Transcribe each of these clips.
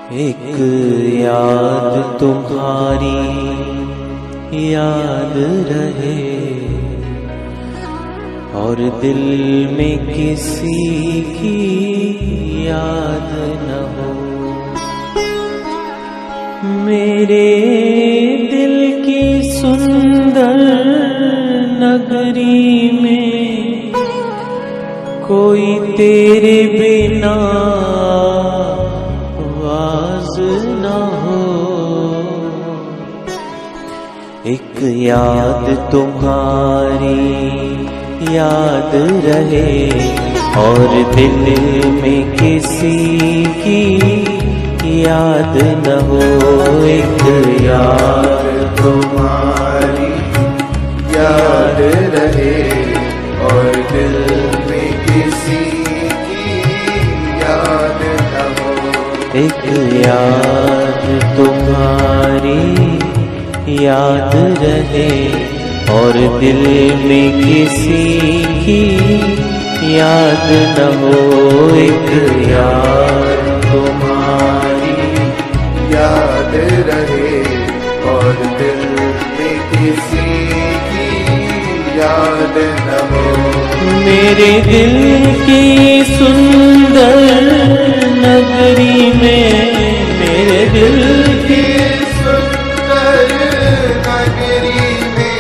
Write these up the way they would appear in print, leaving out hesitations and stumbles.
एक याद तुम्हारी याद रहे और दिल में किसी की याद न हो। मेरे दिल की सुंदर नगरी में कोई तेरे बिना आवाज न हो। एक याद तुम्हारी याद रहे और दिल में किसी की याद न हो। एक याद तुम्हारी याद रहे और दिल में किसी की याद न हो। एक याद तुम्हारी याद रहे और दिल में किसी की याद न हो। एक याद तुम्हारी याद रहे और दिल में किसी की याद न हो। मेरे दिल की सुंदर नगरी में, मेरे दिल की सुंदर नगरी में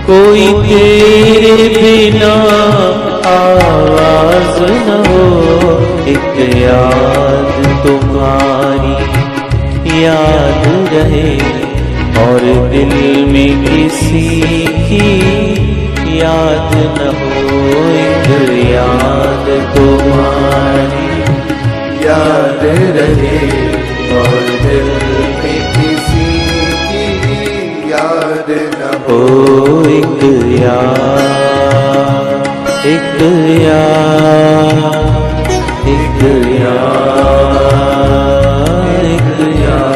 कोई तेरे बिना आवाज न हो। एक याद तुम्हारी याद रहे और दिल में किसी की याद न हो। एक याद तुम्हारी याद रहे और दिल में किसी की याद न हो। ओ एक याद, एक याद, एक याद, एक याद।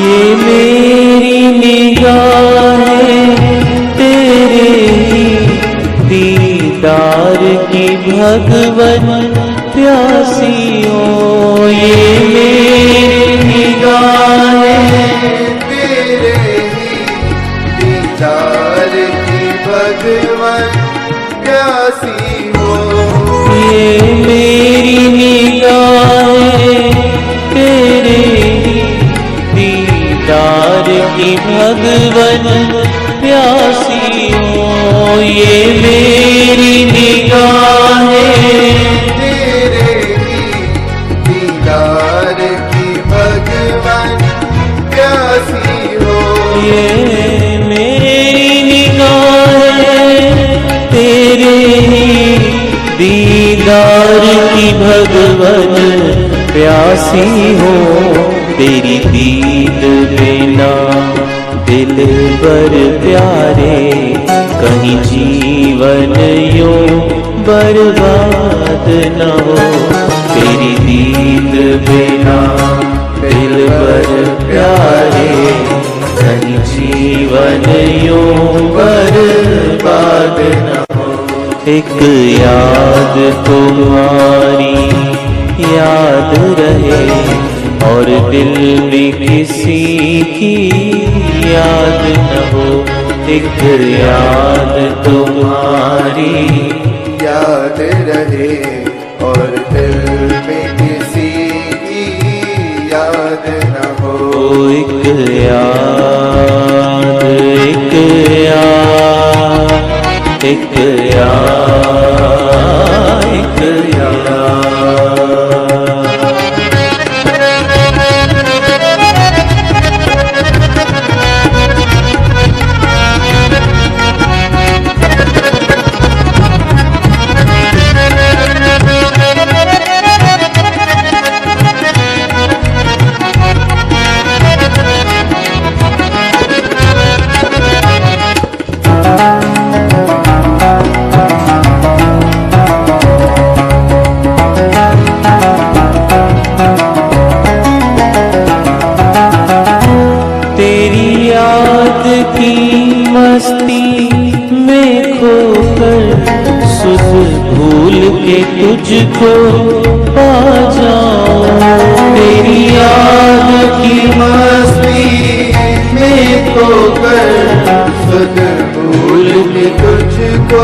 ये मेरी निगाहें तेरे दीदार की भगवन प्यासी हो। ये मेरी निगाहें तेरे दीदार की भगवन प्यासी हो। ये मेरी निगाहें तेरे दीदार की भगवन प्यासी हो। ये मेरी निगाहें तेरे दीदार की भगवन प्यासी हो। ये मेरी निगाहें तेरे दीदार की भगवन प्यासी हो। तेरी दीद बिना दिल बर प्यारे कहीं जीवन यूं बर्बाद न हो। तेरी दीद बिना दिल बर प्यारे कहीं जीवन यूं बर्बाद न हो। एक याद तुम्हारी याद रहे और दिल में किसी की याद न हो। एक याद तुम्हारी याद रहे और दिल में किसी की याद न हो। एक याद, एक याद, एक याद, एक याद। तुझको पा जाऊं। तेरी याद की मस्ती में खोकर सुध भूल के तुझको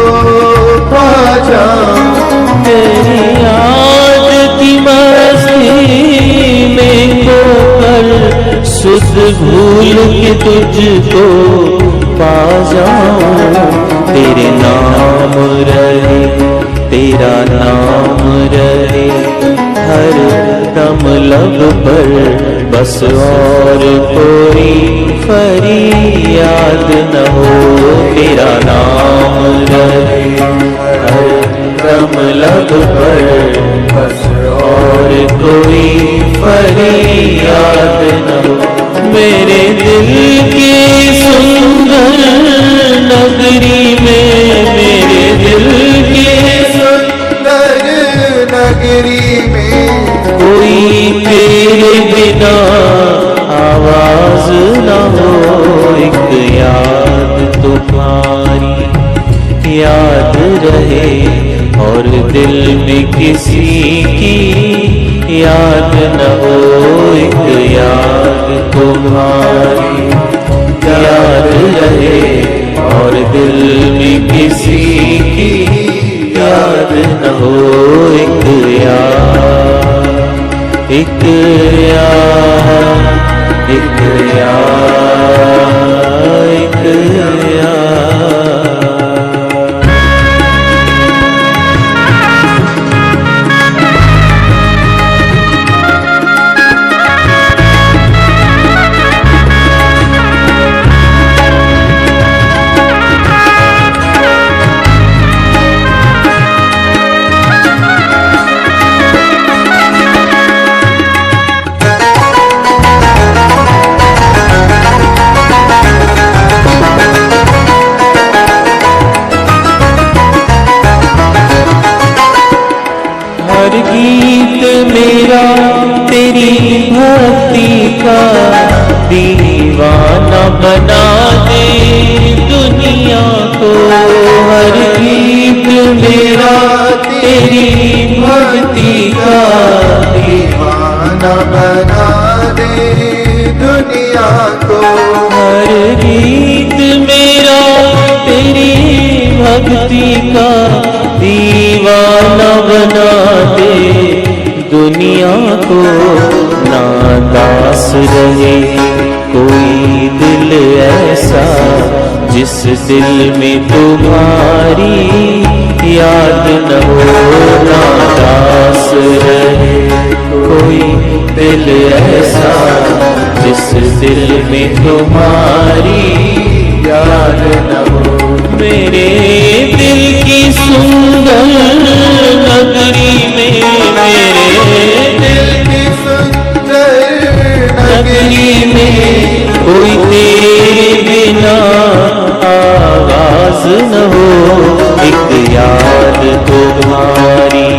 पा जाऊं। तेरी याद की मस्ती में खोकर सुध भूल के तुझको पा जाऊं। तेरे नाम रहे, तेरा नाम रहे हर दम लब पर, बस और कोई फरियाद न हो। तेरा नाम रहे हर दम लब पर, बस और कोई फरियाद न हो। मेरे दिल की सुंदर नगरी में, मेरे दिल की सुंदर नगरी में कोई तेरे बिना आवाज न हो। एक याद तुम्हारी याद रहे और दिल में किसी की याद न हो। एक याद तुम्हारी याद रहे और दिल में किसी की याद न हो। एक याद, एक याद, एक याद, एक याद। हर गीत मेरा तेरी भक्ति का दीवाना बना दे दुनिया को। हर गीत मेरा तेरी भक्ति का दीवाना बना दे दुनिया को। हर गीत मेरा तेरी भक्ति का दीवाना बना दे दुनिया को। ना दास रहे कोई दिल ऐसा जिस दिल में तुम्हारी याद न हो। ना दास रहे कोई दिल ऐसा जिस दिल में तुम्हारी याद न हो। मेरे दिल की सुंदर नगरी में, मेरे दिल की सुंदर नगरी में कोई तेरे बिना आवाज न हो। एक याद तुम्हारी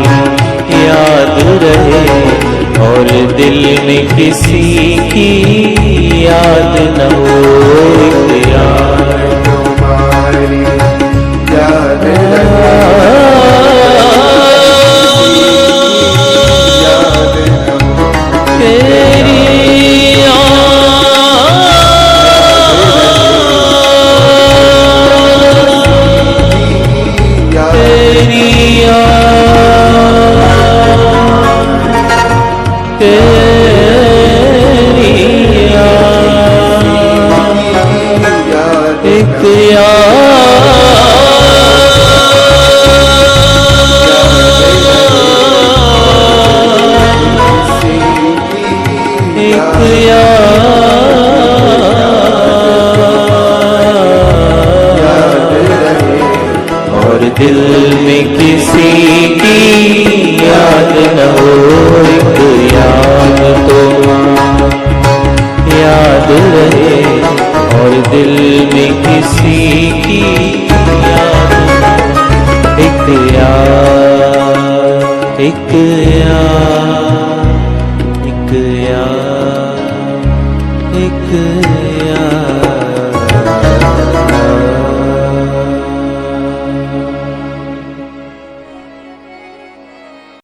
याद रहे और दिल में किसी की याद न हो। एक याद तुम्हारी याद रहे, याद न हो। तेरी याद तेरी तेरी एक और दिल में किसी की याद न हो। एक याद तुम्हारी याद रहे और दिल में किसी की याद न हो। एक याद, एक याद, एक याद, एक